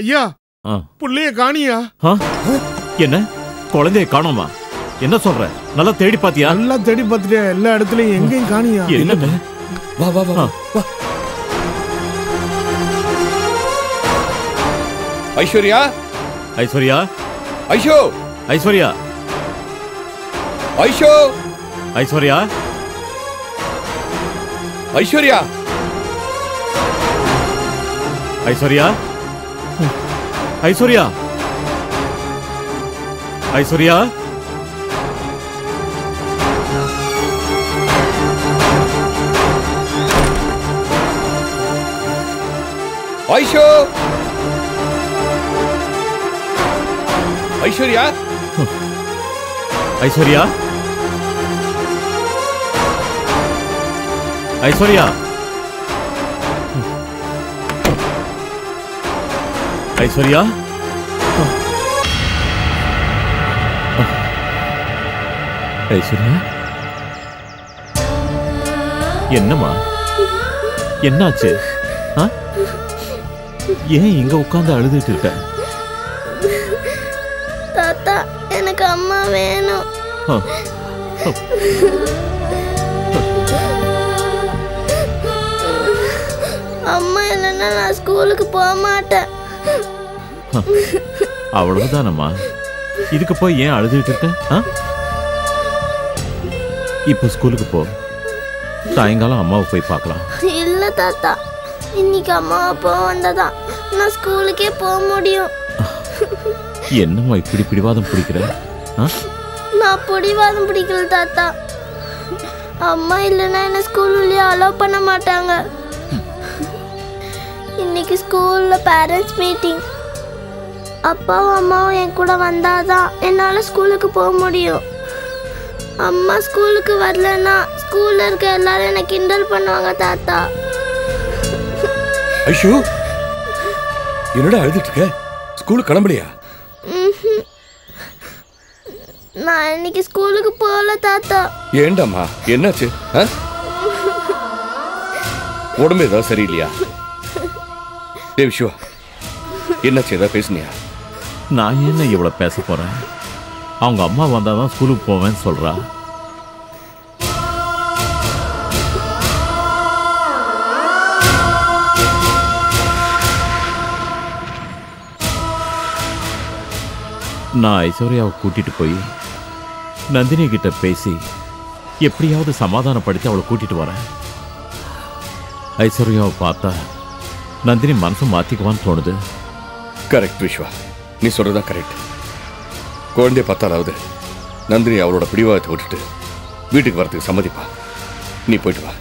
ஐயா புள்ளைய காணியா? என்ன குழந்தைய காணோமா? என்ன சொல்ற? நல்லா தேடி பாத்தியா? நல்லா தேடி பார்த்துட்டேன், எல்லா இடத்துலயும் எங்கேயும் காணியா? என்ன? வா வா வா வா. ஐஸ்வர்யா, ஐஸ்வர்யா, ஐஷோ, ஐஸ்வர்யா, ஐஷோ, ஐஸ்வர்யா, ஐஸ்வர்யா, ஐஸ்வர்யா, ஐஸ்வர்யா, ஐஸ்வர்யா, ஐஷோ, ஐஸ்வர்யா, ஐஸ்வர்யா, ஐஸ்வர்யா, ஐஸ்வர்யா, ஐஸ்வர்யா, என்னம்மா? என்னாச்சு? ஏன் இங்க உட்கார்ந்து அழுதுட்டு இருக்க? தாத்தா, எனக்கு அம்மா வேணும். அம்மா இல்லைன்னா நான் ஸ்கூலுக்கு போக மாட்டேன். அவ்வளவுதானம்மா? இதுக்கு போய் ஏன் அழுதுட்டு இருக்க? இப்போ ஸ்கூலுக்கு போ, சாயங்காலம் அம்மாவை போய் பார்க்கலாம். இல்ல தாத்தா, இன்னைக்கு அம்மாவை போக வந்ததான் நான் ஸ்கூலுக்கே போக முடியும். என்னம்மா இப்படி பிடிவாதம் பிடிக்கிற? நான் பிடிவாதம் பிடிக்கல தாத்தா, அம்மா இல்லைன்னா என்ன ஸ்கூல்லேயே அலோவ் பண்ண மாட்டாங்க. இன்னைக்கு ஸ்கூல்ல பேரண்ட்ஸ் மீட்டிங், அப்பாவும் அம்மாவும் என் கூட வந்தாதான் என்னால் ஸ்கூலுக்கு போக முடியும். அம்மா ஸ்கூலுக்கு வரலன்னா ஸ்கூல்ல இருக்க எல்லாரும் என்ன கிண்டல் பண்ணுவாங்க தாத்தா. ஐஷோ, என்னடா அழுதுட்டு இருக்க? ஸ்கூலுக்கு கிளம்பலையா? நான் இன்னைக்கு ஸ்கூலுக்கு போகல தாத்தா. ஏண்டாம்மா, என்னாச்சு? உடம்பு ஏதாவது சரியில்லையா? விஷ்வா, என்னாச்சு? ஏதாவது பேசுனியா? நான் என்ன இவ்வளவு பேச போறேன்? அவங்க அம்மா வந்தாதான் ஸ்கூலுக்கு போவேன்னு சொல்றா. நான் ஐஸ்வர்யாவை கூட்டிட்டு போய் நந்தினி கிட்ட பேசி எப்படியாவது சமாதானப்படுத்தி அவளை கூட்டிட்டு வரேன். ஐஸ்வர்யாவை பார்த்தா நந்தினி மனசு மாத்திக்குவான்னு தோணுது. கரெக்ட் விஷ்வா, நீ சொல்றதா கரெக்ட். குழந்தைய பார்த்தாலாவது நந்தினி அவளோட பிடிவாதத்தை விட்டுட்டு வீட்டுக்கு வரதுக்கு சம்மதிப்பா. நீ போயிட்டு வா.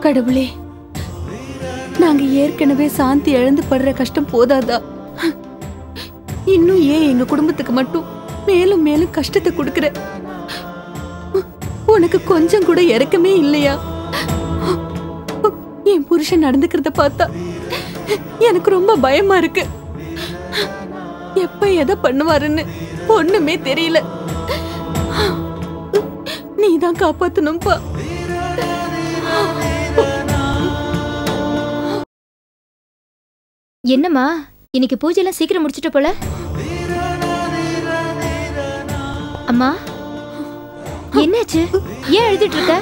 கடவுளே, நாங்க ஏற்கனவே சாந்தி இழந்து படுற கஷ்டம் போதாதா? இன்னும் ஏன் எங்க குடும்பத்துக்கு மட்டும் மேலும் மேலும் கஷ்டத்தை கொடுக்கிற? உனக்கு கொஞ்சம் கூட இறக்கமே இல்லையா? என் புருஷன் நடந்துக்கிறத பார்த்தா எனக்கு ரொம்ப பயமா இருக்கு. எப்ப எதை பண்ணுவாருன்னு ஒண்ணுமே தெரியல. நீதான் காப்பாத்தணும்பா. என்னம்மா, இன்னைக்கு பூஜையெல்லாம் சீக்கிரம் முடிச்சிட்டு போல? அம்மா, என்னாச்சு? ஏன் எழுதிட்டு இருக்க?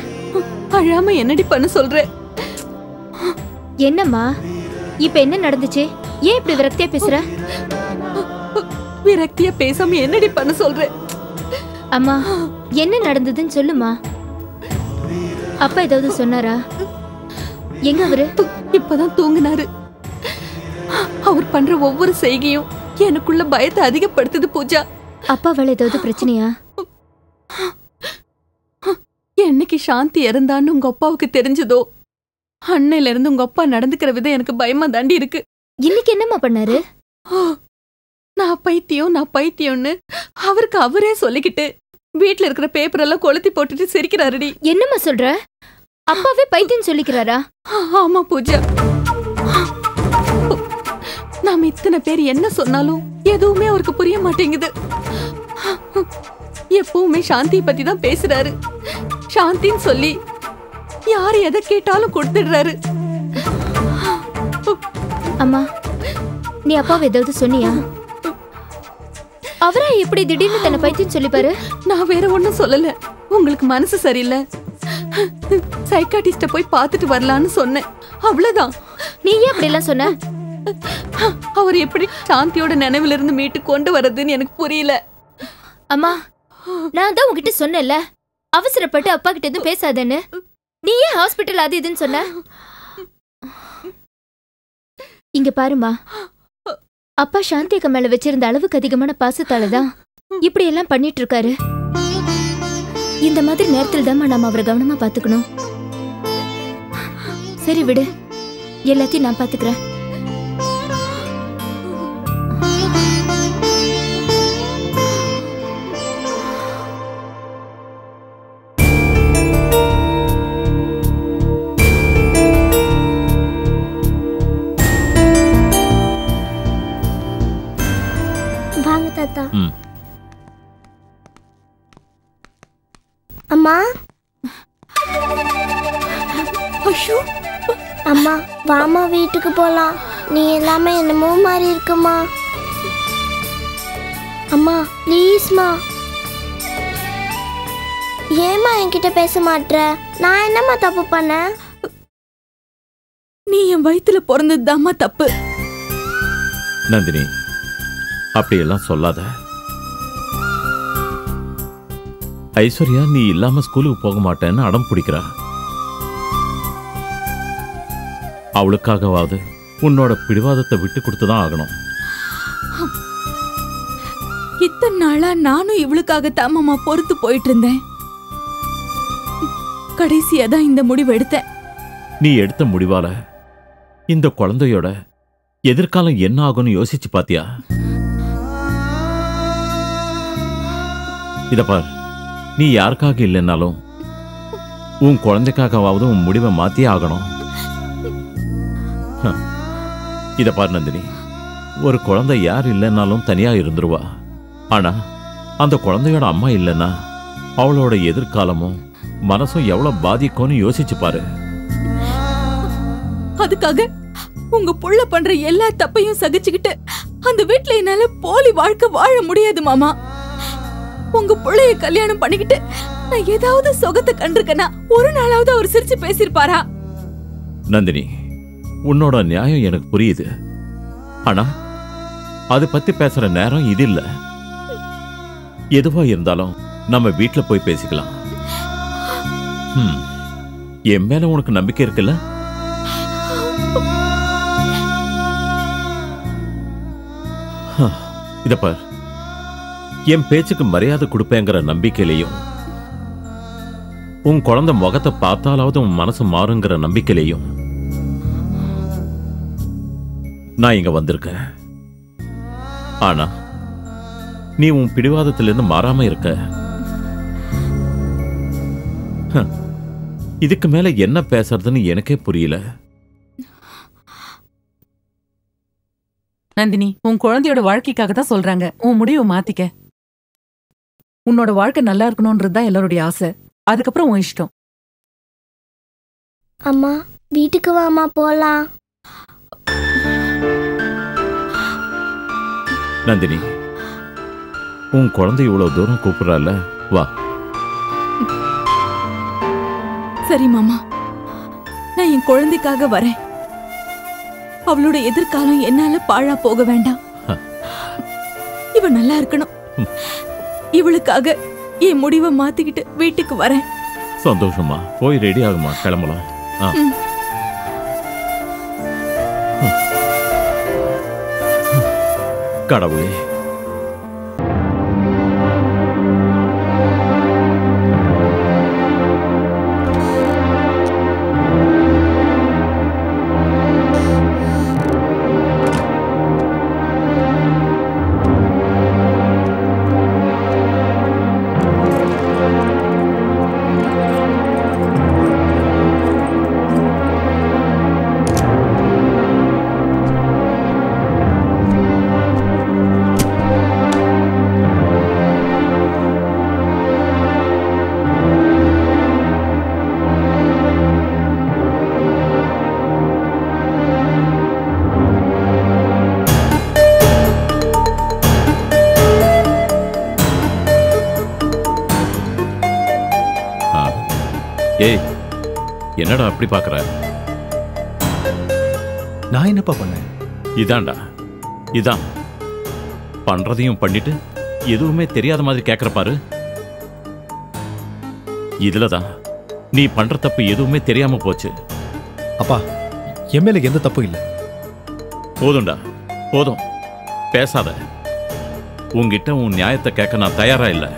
அழாம என்னடி பண்ண சொல்ற? என்னம்மா, இப்ப என்ன நடந்துச்சு? ஏன் இப்படி விரக்தியா பேசுற? விரக்தியா பேசாம என்னடி பண்ண சொல்ற? அம்மா, என்ன நடந்ததுன்னு சொல்லுமா. அப்பா ஏதாவது சொன்னாரா? எங்க அவரு? இப்பதான் தூங்குனாரு. அவர் பண்ற ஒவ்வொரு செய்கையும் எனக்குள்ள பயத்தை அதிகப்படுத்துது பூஜா. அப்பாவால ஏதாவது பிரச்சனையா? என்னைக்கு சாந்தி இறந்தான்னு உங்க அப்பாவுக்கு தெரிஞ்சதோ அன்னையில இருந்து உங்க அப்பா நடந்துக்கிற விதம் எனக்கு பயமா தாண்டி இருக்கு. இன்னைக்கு என்னம்மா பண்ணாரு? நான் பைத்தியம்னு அவருக்கு அவரே சொல்லிக்கிட்டு வீட்ல இருக்கிற பேப்பர் எல்லாம் கொளுத்தி போட்டுட்டு சிரிக்கிறாருடி. என்னம்மா சொல்ற? அப்பாவே பைத்தியம் சொல்லிக்கிறாரா? ஆமா பூஜா. நாம இத்தனை பேர் என்ன சொன்னாலும் எதுவுமே அவருக்கு புரிய மாட்டேங்குது. எப்பவுமே சாந்தியை பத்தி தான் பேசுறாரு. சாந்தின்னு சொல்லி யாரு எதை கேட்டாலும் கொடுத்துடுறாரு. அம்மா, நீ அப்பாவை ஏதாவது சொன்னியா? அவரா எப்படி திடீர்னு தன்னை பைத்தியம் சொல்லிப்பாரு? நான் வேற ஒண்ணும் சொல்லல. உங்களுக்கு மனசு சரியில்லை, சைக்காட்டிஸ்ட போய் பார்த்துட்டு வரலான்னு சொன்னேன், அவ்வளவுதான். நீ ஏன் அப்படி எல்லாம் சொன்ன? அவர் எப்படி சாந்தியோட நினைவுல இருந்து மீட்டு கொண்டு வர்றதுன்னு எனக்கு புரியல. அம்மா, நான் தான் உங்ககிட்ட சொன்னேன்ல, அவசரப்பட்டு அப்பா கிட்ட எதுவும் பேசாதேன்னு. நீ ஏன் ஹாஸ்பிட்டல் அது இதுன்னு சொன்ன? இங்க பாருமா, அப்பா சாந்தி அக்கா மேல வச்சிருந்த அளவுக்கு அதிகமான பாசத்தாலதான் இப்படி எல்லாம் பண்ணிட்டு இருக்காரு. இந்த மாதிரி நேரத்தில் தான் நாம அவரை கவனமா பாத்துக்கணும். சரி விடு, எல்லாத்தையும் நான் பாத்துக்கிறேன். வாங்க தாத்தா. அம்மா, ஐயோ அம்மா வாமா வீட்டுக்கு போலாம். நீ எல்லாமே என்னமோ மாதிரி இருக்குமா. அம்மா ப்ளீஸ்மா. ஏமா என்கிட்ட பேச மாட்ற? நான் என்னம்மா தப்பு பண்ணேன்? நீ என் வயித்துல பிறந்ததுதாம்மா தப்பு. நந்தினி, அப்படியெல்லாம் சொல்லாத. ஐஸ்வர்யா நீ இல்லாம ஸ்கூலுக்கு போக மாட்டேன்னு அடம் பிடிக்கிறா. அவளுக்காகவாவது உன்னோட பிடிவாதத்தை விட்டு கொடுத்துதான் ஆகணும். இத்தனை நாளா நானும் இவளுக்காக தாமமா பொறுத்து போயிட்டு இருந்தேன். கடைசியா தான் இந்த முடிவு எடுத்தேன். நீ எடுத்த முடிவால இந்த குழந்தையோட எதிர்காலம் என்ன ஆகும்னு யோசிச்சு பாத்தியா? இத பார், நீ யாருக்காக இல்லைன்னாலும் உன் குழந்தைக்காகவாவது உன் முடிவை மாத்தியே ஆகணும். இத பார் நந்தினி, ஒரு குழந்தை யார் இல்லைன்னாலும் தனியா இருந்துருவா. ஆனா அந்த குழந்தையோட அம்மா இல்லைன்னா அவளோட எதிர்காலமும் மனசும் எவ்வளவு பாதிக்கும்னு யோசிச்சு பாரு. அதுக்காக உங்க புள்ள பண்ற எல்லா தப்பையும் சகிச்சுக்கிட்டு அந்த வீட்டுல என்னால போலி வாழ்க்கை வாழ முடியாது மாமா. உங்க புள்ளைய கல்யாணம் பண்ணிக்கிட்டு நான் ஏதாவது சொகத்தை கண்டிருக்கேனா ஒரு நாளாவது அவர் சிரிச்சு பேசிருப்பாரா? நந்தினி, உன்னோட நியாயம் எனக்கு புரியுது. ஆனா அது பத்தி பேசுற நேரம் இது இல்ல. எதுவா இருந்தாலும் நம்ம வீட்டுல போய் பேசிக்கலாம். என் மேல உனக்கு நம்பிக்கை இருக்குல்ல? இத பார், என் பேச்சுக்கு மரியாதை கொடுப்பேங்கிற நம்பிக்கையிலையும் உன் குழந்தை முகத்தை பார்த்தாலாவது உன் மனசு மாறுங்கிற நம்பிக்கையிலையும் நான் இங்க வந்திருக்கேன். ஆனா நீ உன் பிடிவாதத்திலிருந்து மாறாம இருக்க. இதுக்கு மேல என்ன பேசுறதுன்னு எனக்கே புரியல. நந்தினி, உன் குழந்தையோட வாழ்க்கைக்காக தான் சொல்றாங்க. உன் முடிவை மாத்திக்க. உன்னோட வாழ்க்கை நல்லா இருக்கணும்ன்றதுதான் எல்லாருடைய ஆசை. அதுக்கப்புறம் உன் இஷ்டம். அம்மா வீட்டுக்கு வாமா போலாம். நந்தினி, உன் குழந்தை இவ்வளவு தூரம் கூப்பிடுறால, வா. சரி மாமா, நான் என் குழந்தைக்காக வரேன். அவளோட எதிர்காலம் என்னால பாழா போக வேண்டாம். இவ நல்லா இருக்கணும். இவளுக்காக என் முடிவை மாத்திக்கிட்டு வீட்டுக்கு வரேன். சந்தோஷமா, போய் ரெடி ஆகுமா, கிளம்பலாம். கடவுளே, ஏய், என்னடா அப்படி பார்க்கற? நான் என்னப்பா பண்ணேன்? இதான்டா, இதான் பண்றதையும் பண்ணிட்டு எதுவுமே தெரியாத மாதிரி கேட்கற பாரு. இதுலதான் நீ பண்ற தப்பு எதுவுமே தெரியாம போச்சு. அப்பா, என் மேல எந்த தப்பும் இல்லை. போதும்டா, போதும், பேசாத. உன்கிட்ட உன் நியாயத்தை கேட்க நான் தயாரா இல்லை.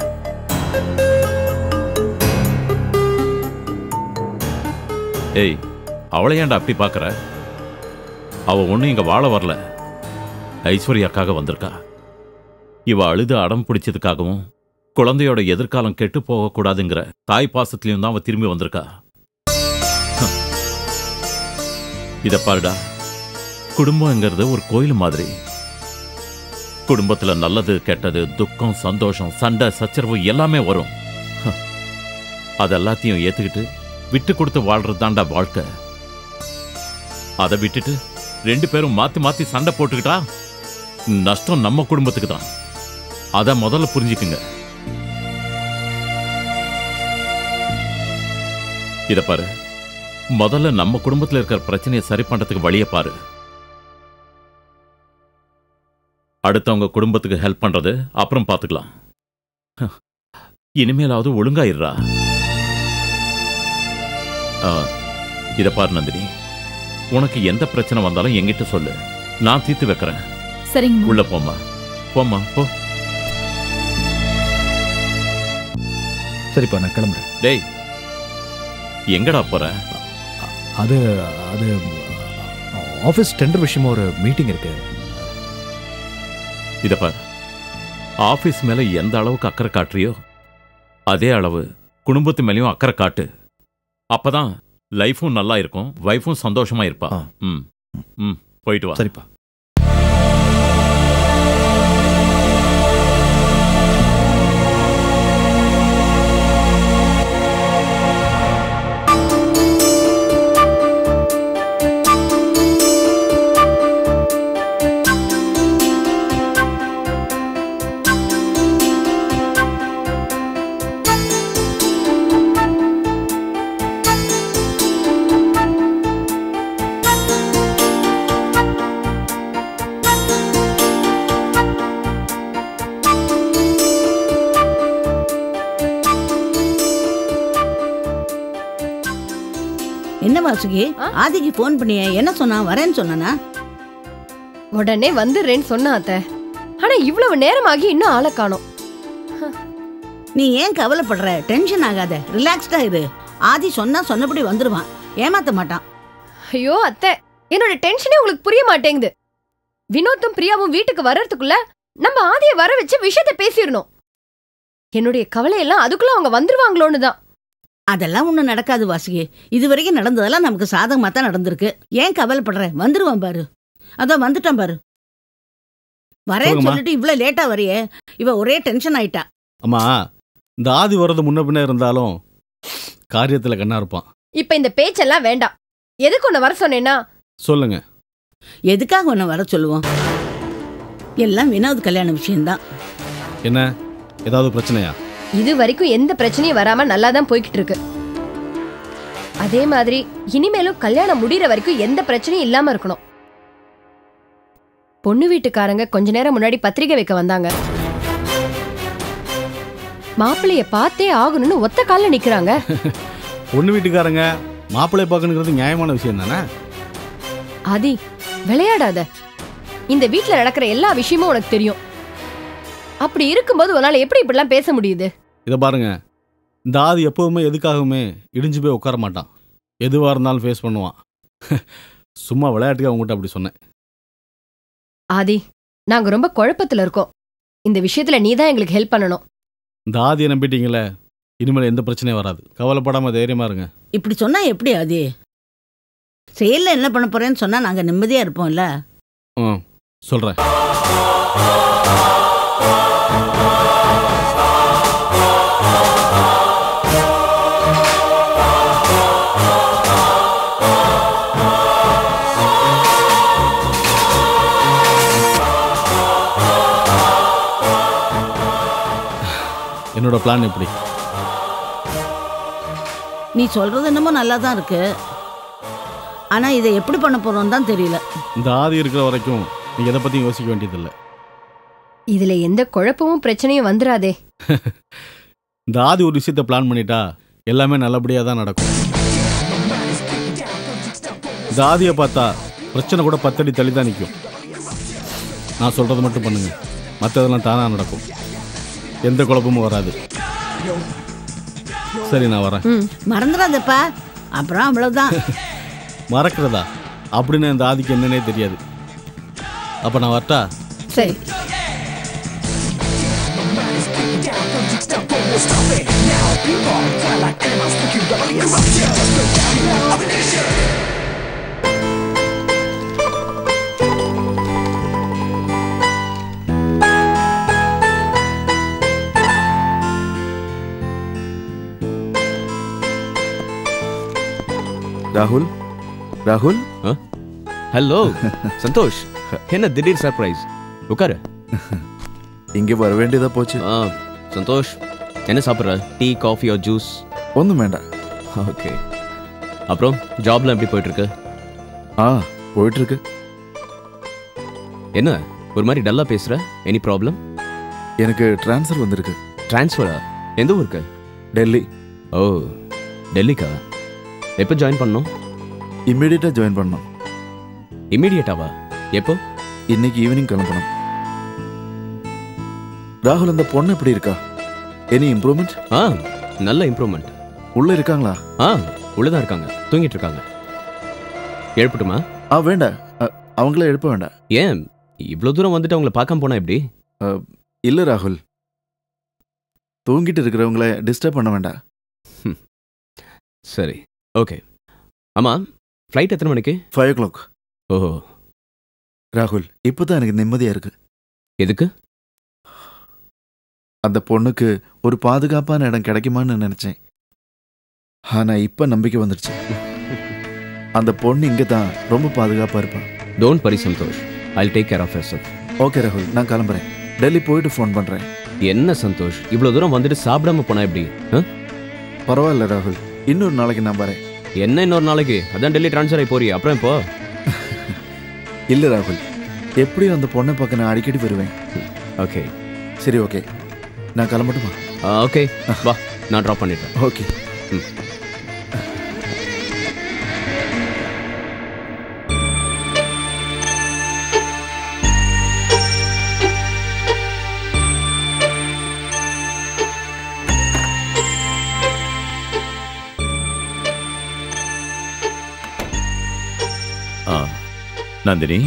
ஏய், அவளை ஏன்டா அப்படி பார்க்கற? அவ ஒன்னும் இங்க வாழ வரல, ஐஸ்வர்யாக்காக வந்திருக்கா. இவ அழுது அடம் பிடிச்சதுக்காகவும் குழந்தையோட எதிர்காலம் கெட்டு போகக்கூடாதுங்கிற தாய் பாசத்திலையும் தான் அவ திரும்பி வந்திருக்கா. இத பாருடா, குடும்பங்கிறது ஒரு கோயில் மாதிரி. குடும்பத்துல நல்லது கெட்டது, துக்கம் சந்தோஷம், சண்டை சச்சரவு எல்லாமே வரும். அதெல்லாத்தையும் ஏத்துக்கிட்டு விட்டு கொடுத்து வாழ்றது தான்டா வாழ்க்கை. அதை விட்டுட்டு ரெண்டு பேரும் மாத்தி மாத்தி சண்டை போட்டுக்கிட்டா நஷ்டம் நம்ம குடும்பத்துக்கு தான். அத முதல்ல புரிஞ்சுக்குங்க. இத பாரு, முதல்ல நம்ம குடும்பத்துல இருக்கிற பிரச்சனையை சரி பண்றதுக்கு வழியை பாரு. அடுத்தவங்க குடும்பத்துக்கு ஹெல்ப் பண்றது அப்புறம் பாத்துக்கலாம். இனிமேலாவது ஒழுங்காயிடுறா. இத பாரு நந்தினி, உனக்கு எந்த பிரச்சனை வந்தாலும் என்கிட்ட சொல்லு, நான் தீர்த்து வைக்கிறேன். சரிங்க. உள்ள போமா, போமா, போ. சரிப்பா, நான் கிளம்புறேன். டேய், எங்கடா போற? அது அது ஆஃபீஸ் டெண்டர் விஷயமா ஒரு மீட்டிங் இருக்கு. இத பாரு, ஆபீஸ் மேல எந்த அளவுக்கு அக்கறை காட்டுறியோ அதே அளவு குடும்பத்து மேலயும் அக்கறை காட்டு. அப்பதான் லைஃபும் நல்லா இருக்கும், வைஃபும் சந்தோஷமா இருப்பா. ம் ம், போயிட்டு வா. சரிப்பா. என்ன வாசுகி, ஆதிக்கு போன் பண்ணிய என்ன சொன்னா? வரேன்னு சொன்னானா? உடனே வந்துடுறேன்னு சொன்னா அத்தை. ஆனா இவ்வளவு நேரமாகி இன்னும் ஆளை காணோம். நீ ஏன் கவலைப்படுற? டென்ஷன் ஆகாத, ரிலாக்ஸ்டா இரு. ஆதி சொன்னா சொன்னபடி வந்துருவான், ஏமாத்த மாட்டான். ஐயோ அத்தை, என்னோட டென்ஷனே உங்களுக்கு புரிய மாட்டேங்குது. வினோத்தும் பிரியாவும் வீட்டுக்கு வர்றதுக்குள்ள நம்ம ஆதியை வர வச்சு விஷயத்தை பேசிடணும். என்னுடைய கவலையெல்லாம் அதுக்குள்ள அவங்க வந்துருவாங்களோன்னு தான். அதெல்லாம் ஒண்ணும் நடக்காது வாசுகி. இது வரைக்கும் நடந்ததெல்லாம் நமக்கு சாதகமா தான் நடந்திருக்கு. ஏன் கவலைப்படுற? வந்துருவான் பாரு. அதான் வந்துட்டான் பாரு. வரேன்னு சொல்லிட்டு இவ்வளவு லேட்டா வரையே, இவ ஒரே டென்ஷன் ஆயிட்டா. அம்மா, இந்த ஆதி வர்றது முன்ன பின்ன இருந்தாலும் காரியத்துல கண்ணா இருப்பான். இப்ப இந்த பேச்செல்லாம் வேண்டாம். எதுக்கு உன்னை வர சொன்னேன்னா? சொல்லுங்க. எதுக்காக உன்னை வர சொல்லுவோம்? எல்லாம் வினோத் கல்யாண விஷயம்தான். என்ன, ஏதாவது பிரச்சனையா? இது வரைக்கும் எந்த பிரச்சனையும் வராம நல்லா தான் போய்கிட்டு இருக்கு. அதே மாதிரி இனிமேலும் கல்யாணம் முடிகிற வரைக்கும் எந்த பிரச்சனையும் இல்லாம இருக்கணும். பொண்ணு வீட்டுக்காரங்க கொஞ்ச நேரம் முன்னாடி பத்திரிகை வைக்க வந்தாங்க. மாப்பிள்ளைய பார்த்தே ஆகணும்னு ஒத்த கால்ல நிக்கிறாங்க. பொண்ணு வீட்டுக்காரங்க மாப்பிள்ளைய பார்க்கணுங்கிறது நியாயமான விஷயம் தானே? ஆதி, விளையாடாத. இந்த வீட்டுல நடக்கிற எல்லா விஷயமும் உனக்கு தெரியும். அப்படி இருக்கும்போது உன்னால எப்படி இப்படிலாம் பேச முடியுது? இதை பாருங்க, இந்த ஆதி எப்பவுமே எதுக்காகவுமே இடிஞ்சு போய் உட்கார மாட்டான். எதுவாக இருந்தாலும் ஃபேஸ் பண்ணுவான். சும்மா விளையாட்டுக்கு அவங்ககிட்ட அப்படி சொன்னேன். ஆதி, நாங்க ரொம்ப குழப்பத்துல இருக்கோம். இந்த விஷயத்துல நீ தான் எங்களுக்கு ஹெல்ப் பண்ணணும். இந்த ஆதியை நம்பிட்டீங்களே, இனிமேல் எந்த பிரச்சனையும் வராது. கவலைப்படாம தைரியமா இருங்க. இப்படி சொன்னா எப்படி ஆதி? செயல்ல என்ன பண்ண போறேன்னு சொன்னா நாங்க நிம்மதியா இருப்போம்ல. சொல்றேன். என்னோட பிளான் எப்படி? நீ சொல்றது என்னமோ நல்லா தான் இருக்கு, ஆனா இதை எப்படி பண்ண போறோம் தான் தெரியல. இந்த ஆதி இருக்கிற வரைக்கும் நீ எதை பத்தியும் யோசிக்க வேண்டியதில்லை. இதுல எந்த குழப்பமும் பிரச்சனையும் வந்துடாதே. இந்த ஆதி ஒரு விஷயத்தை பிளான் பண்ணிட்டா எல்லாமே நல்லபடியா தான் நடக்கும். இந்த ஆதியை பார்த்தா பிரச்சனை கூட 10 அடி தள்ளி தான் நிற்கும். நான் சொல்றது மட்டும் பண்ணுங்க, மற்றதெல்லாம் தானா நடக்கும், எந்த குழப்பமும் வராது. சரி நான் வரேன். மறந்துடாதப்பா, அப்புறம் அவ்வளவுதான். மறக்கிறதா அப்படின்னு இந்த ஆதிக்கு என்னன்னே தெரியாது. அப்ப நான் வரட்டா? சரி. ராகுல், ராகுல். ஹலோ சந்தோஷ், என்ன திடீர் சர்ப்ரைஸ்? உட்காரு. இங்கே வர வேண்டியதா போச்சு. சந்தோஷ், என்ன சாப்பிட்ற? Tea, coffee or juice? ஒன்றும் வேண்டாம். ஓகே. அப்புறம் ஜாப்லாம் எப்படி போயிட்டு இருக்கு? போயிட்டு இருக்கு. என்ன ஒரு மாதிரி டல்லா பேசுற? Any problem? எனக்கு ட்ரான்ஸ்ஃபர் வந்திருக்கு. ட்ரான்ஸ்ஃபரா? எந்த ஊருக்கு? டெல்லி. ஓ, டெல்லிக்கா? எப்போ ஜாயின் பண்ணணும்? இம்மீடியட்டா ஜாயின் பண்ணணும். இம்மீடியட்டாவா? எப்போ? இன்னைக்கு ஈவினிங் கிளம்பணும். ராகுல், அந்த பொண்ணு எப்படி இருக்கா? Any improvement? நல்ல இம்ப்ரூவ்மெண்ட். உள்ள இருக்காங்களா? உள்ளதான் இருக்காங்க, தூங்கிட்டு இருக்காங்க. எழுப்பட்டுமா? வேண்டாம், அவங்கள எழுப்ப வேண்டாம். ஏன் இவ்வளோ தூரம் வந்துட்டு அவங்கள பார்க்காம போனா எப்படி? இல்லை ராகுல், தூங்கிட்டு இருக்கிறவங்கள டிஸ்டர்ப் பண்ண வேண்டாம். சரி, ஓகே. ஆமாம், ஃப்ளைட் எத்தனை மணிக்கு? 5 o'clock. ஓஹோ. ராகுல், இப்போதான் எனக்கு நிம்மதியா இருக்கு. எதுக்கு? அந்த பொண்ணுக்கு ஒரு பாதுகாப்பான இடம் கிடைக்குமான்னு நினைச்சேன். ஆனா இப்ப நம்பிக்கை வந்துடுச்சு. அந்த பொண்ணு இங்க தான் ரொம்ப பாதுகாப்பா இருப்பான். Don't worry Santosh, I take care of her. Okay ராகுல், நான் கிளம்புறேன். டெல்லி போயிட்டு ஃபோன் பண்றேன். என்ன சந்தோஷ், இவ்வளோ தூரம் வந்துட்டு சாப்பிடாம போனா எப்படி? பரவாயில்ல ராகுல், இன்னொரு நாளைக்கு நான் வரேன். என்ன இன்னொரு நாளைக்கு? அதான் டெல்லி ட்ரான்ஸ்ஃபர் ஆகி போறியா? அப்புறம் இப்போ? இல்லை ராகுல், எப்படியும் அந்த பொண்ணை பார்க்க நான் அடிக்கடி வருவேன். ஓகே. சரி, ஓகே, நான் கிளம்பட்டுமா? ஓகே, வா, நான் ட்ராப் பண்ணிடுறேன். ஓகே. நந்தினி,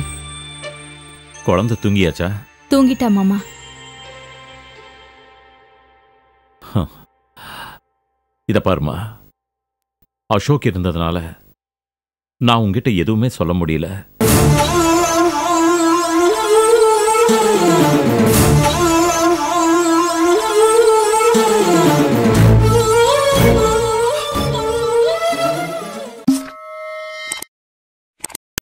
குழந்தை தூங்கியாச்சா? தூங்கிட்டா மாமா. இத பாருமா, அசோக் இருந்ததுனால நான் உங்ககிட்ட எதுவுமே சொல்ல முடியல.